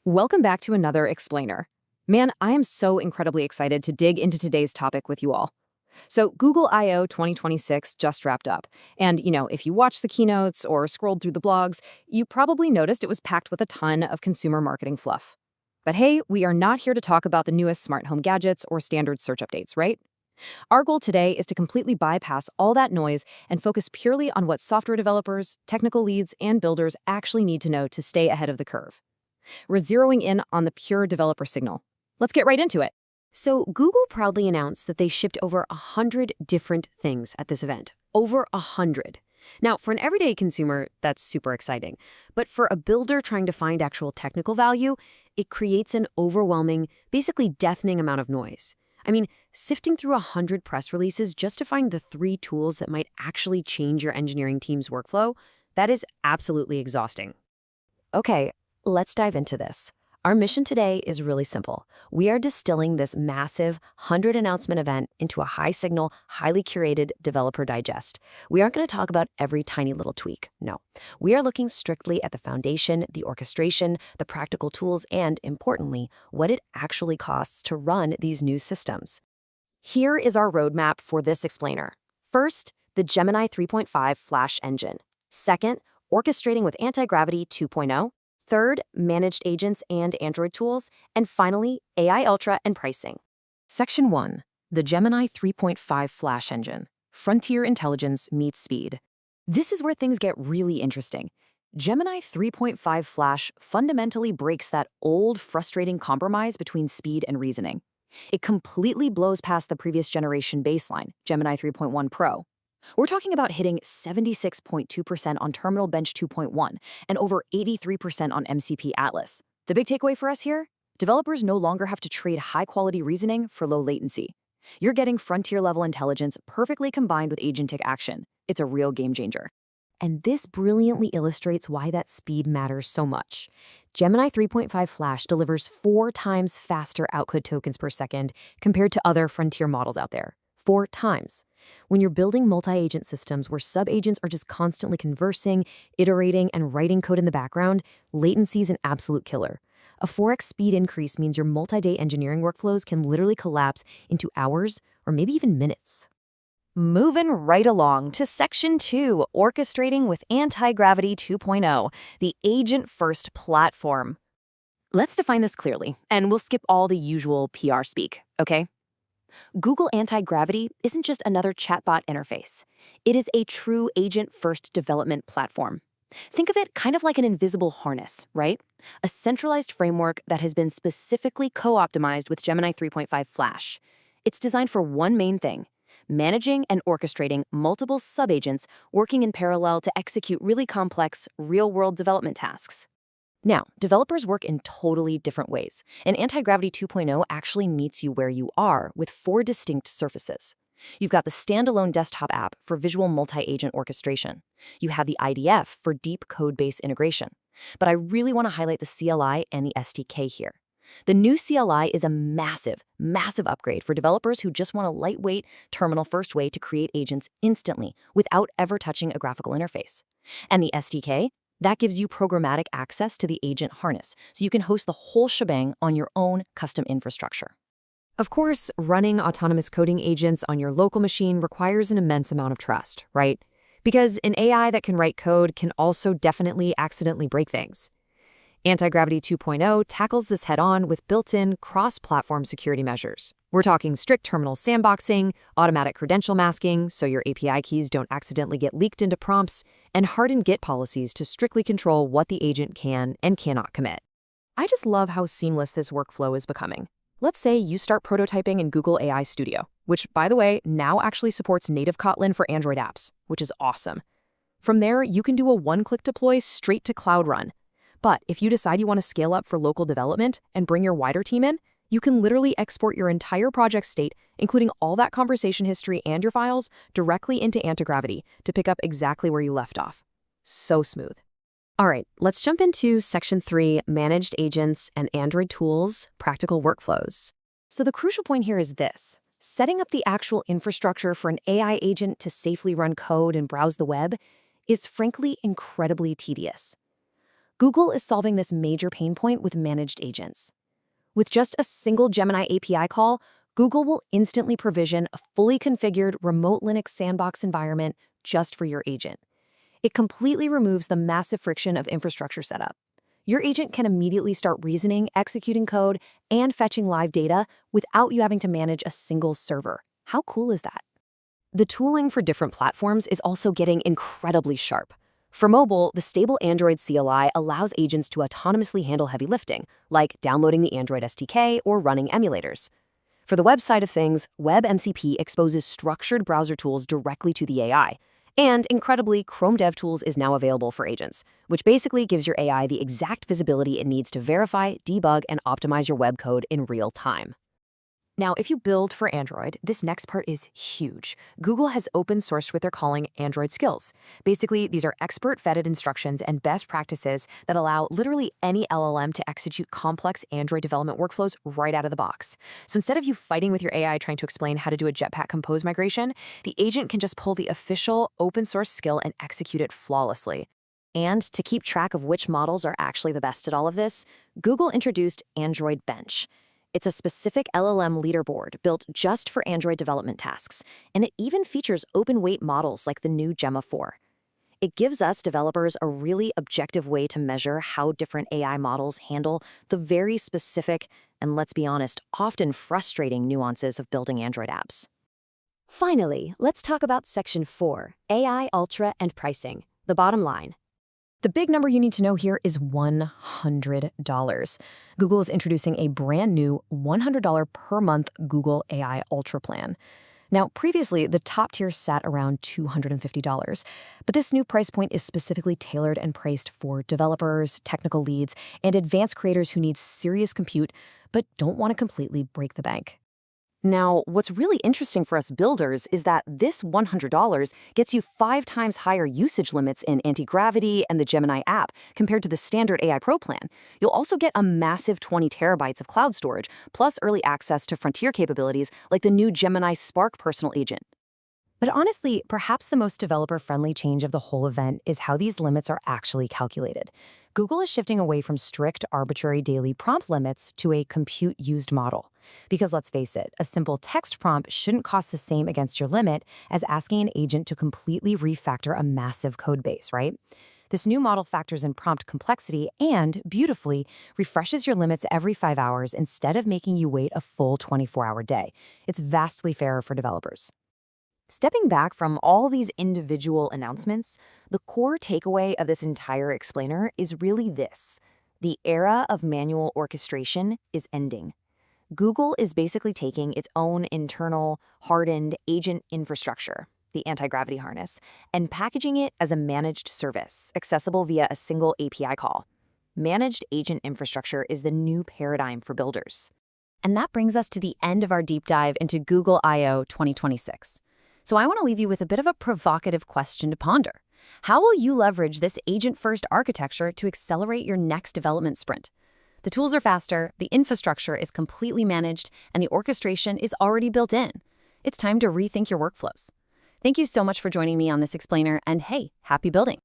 Welcome back to another Explainer. Man, I am so incredibly excited to dig into today's topic with you all. So, Google I/O 2026 just wrapped up. And, if you watched the keynotes or scrolled through the blogs, you probably noticed it was packed with a ton of consumer marketing fluff. But hey, we are not here to talk about the newest smart home gadgets or standard search updates, right? Our goal today is to completely bypass all that noise and focus purely on what software developers, technical leads, and builders actually need to know to stay ahead of the curve. We're zeroing in on the pure developer signal. Let's get right into it. So Google proudly announced that they shipped over 100 different things at this event. Over 100. Now, for an everyday consumer, that's super exciting. But for a builder trying to find actual technical value, it creates an overwhelming, basically deafening amount of noise. I mean, sifting through 100 press releases just to find the 3 tools that might actually change your engineering team's workflow, that is absolutely exhausting. Okay, let's dive into this. Our mission today is really simple. We are distilling this massive 100-announcement event into a high-signal, highly curated developer digest. We aren't going to talk about every tiny little tweak, no. We are looking strictly at the foundation, the orchestration, the practical tools, and, importantly, what it actually costs to run these new systems. Here is our roadmap for this explainer. First, the Gemini 3.5 Flash engine. Second, orchestrating with Antigravity 2.0. Third, managed agents and Android tools. And finally, AI Ultra and pricing. Section 1. The Gemini 3.5 Flash Engine. Frontier Intelligence meets speed. This is where things get really interesting. Gemini 3.5 Flash fundamentally breaks that old, frustrating compromise between speed and reasoning. It completely blows past the previous generation baseline, Gemini 3.1 Pro. We're talking about hitting 76.2% on Terminal Bench 2.1 and over 83% on MCP Atlas. The big takeaway for us here? Developers no longer have to trade high-quality reasoning for low latency. You're getting frontier-level intelligence perfectly combined with agentic action. It's a real game changer. And this brilliantly illustrates why that speed matters so much. Gemini 3.5 Flash delivers 4 times faster output tokens per second compared to other frontier models out there. 4 times. When you're building multi-agent systems where sub-agents are just constantly conversing, iterating, and writing code in the background, latency is an absolute killer. A 4x speed increase means your multi-day engineering workflows can literally collapse into hours or maybe even minutes. Moving right along to Section 2, orchestrating with Antigravity 2.0, the agent-first platform. Let's define this clearly, and we'll skip all the usual PR speak, okay? Google Antigravity isn't just another chatbot interface. It is a true agent-first development platform. Think of it kind of like an invisible harness, right? A centralized framework that has been specifically co-optimized with Gemini 3.5 Flash. It's designed for one main thing: managing and orchestrating multiple sub-agents working in parallel to execute really complex, real-world development tasks. Now, developers work in totally different ways, and Antigravity 2.0 actually meets you where you are with 4 distinct surfaces. You've got the standalone desktop app for visual multi-agent orchestration. You have the IDF for deep code-based integration. But I really want to highlight the CLI and the SDK here. The new CLI is a massive, massive upgrade for developers who just want a lightweight, terminal-first way to create agents instantly without ever touching a graphical interface. And the SDK? That gives you programmatic access to the agent harness, so you can host the whole shebang on your own custom infrastructure. Of course, running autonomous coding agents on your local machine requires an immense amount of trust, right? Because an AI that can write code can also definitely accidentally break things. Antigravity 2.0 tackles this head-on with built-in cross-platform security measures. We're talking strict terminal sandboxing, automatic credential masking so your API keys don't accidentally get leaked into prompts, and hardened Git policies to strictly control what the agent can and cannot commit. I just love how seamless this workflow is becoming. Let's say you start prototyping in Google AI Studio, which, by the way, now actually supports native Kotlin for Android apps, which is awesome. From there, you can do a one-click deploy straight to Cloud Run. But if you decide you want to scale up for local development and bring your wider team in, you can literally export your entire project state, including all that conversation history and your files, directly into Antigravity to pick up exactly where you left off. So smooth. All right, let's jump into Section 3, Managed Agents and Android Tools, Practical Workflows. So the crucial point here is this: setting up the actual infrastructure for an AI agent to safely run code and browse the web is frankly incredibly tedious. Google is solving this major pain point with managed agents. With just a single Gemini API call, Google will instantly provision a fully configured remote Linux sandbox environment just for your agent. It completely removes the massive friction of infrastructure setup. Your agent can immediately start reasoning, executing code, and fetching live data without you having to manage a single server. How cool is that? The tooling for different platforms is also getting incredibly sharp. For mobile, the stable Android CLI allows agents to autonomously handle heavy lifting, like downloading the Android SDK or running emulators. For the web side of things, WebMCP exposes structured browser tools directly to the AI. And incredibly, Chrome DevTools is now available for agents, which basically gives your AI the exact visibility it needs to verify, debug, and optimize your web code in real time. Now, if you build for Android, this next part is huge. Google has open sourced what they're calling Android skills. Basically, these are expert-vetted instructions and best practices that allow literally any LLM to execute complex Android development workflows right out of the box. So instead of you fighting with your AI trying to explain how to do a Jetpack Compose migration, the agent can just pull the official open source skill and execute it flawlessly. And to keep track of which models are actually the best at all of this, Google introduced Android Bench. It's a specific LLM leaderboard built just for Android development tasks, and it even features open-weight models like the new Gemma 4. It gives us developers a really objective way to measure how different AI models handle the very specific, and let's be honest, often frustrating nuances of building Android apps. Finally, let's talk about Section 4, AI Ultra and pricing, the bottom line. The big number you need to know here is $100. Google is introducing a brand new $100 per month Google AI Ultra plan. Now, previously, the top tier sat around $250, but this new price point is specifically tailored and priced for developers, technical leads, and advanced creators who need serious compute but don't want to completely break the bank. Now, what's really interesting for us builders is that this $100 gets you 5 times higher usage limits in Antigravity and the Gemini app compared to the standard AI Pro plan. You'll also get a massive 20 terabytes of cloud storage, plus early access to frontier capabilities like the new Gemini Spark personal agent. But honestly, perhaps the most developer-friendly change of the whole event is how these limits are actually calculated. Google is shifting away from strict, arbitrary daily prompt limits to a compute-used model. Because let's face it, a simple text prompt shouldn't cost the same against your limit as asking an agent to completely refactor a massive code base, right? This new model factors in prompt complexity and, beautifully, refreshes your limits every 5 hours instead of making you wait a full 24-hour day. It's vastly fairer for developers. Stepping back from all these individual announcements, the core takeaway of this entire explainer is really this: the era of manual orchestration is ending. Google is basically taking its own internal, hardened agent infrastructure, the Antigravity harness, and packaging it as a managed service, accessible via a single API call. Managed agent infrastructure is the new paradigm for builders. And that brings us to the end of our deep dive into Google I/O 2026. So I want to leave you with a bit of a provocative question to ponder. How will you leverage this agent-first architecture to accelerate your next development sprint? The tools are faster, the infrastructure is completely managed, and the orchestration is already built in. It's time to rethink your workflows. Thank you so much for joining me on this explainer, and hey, happy building!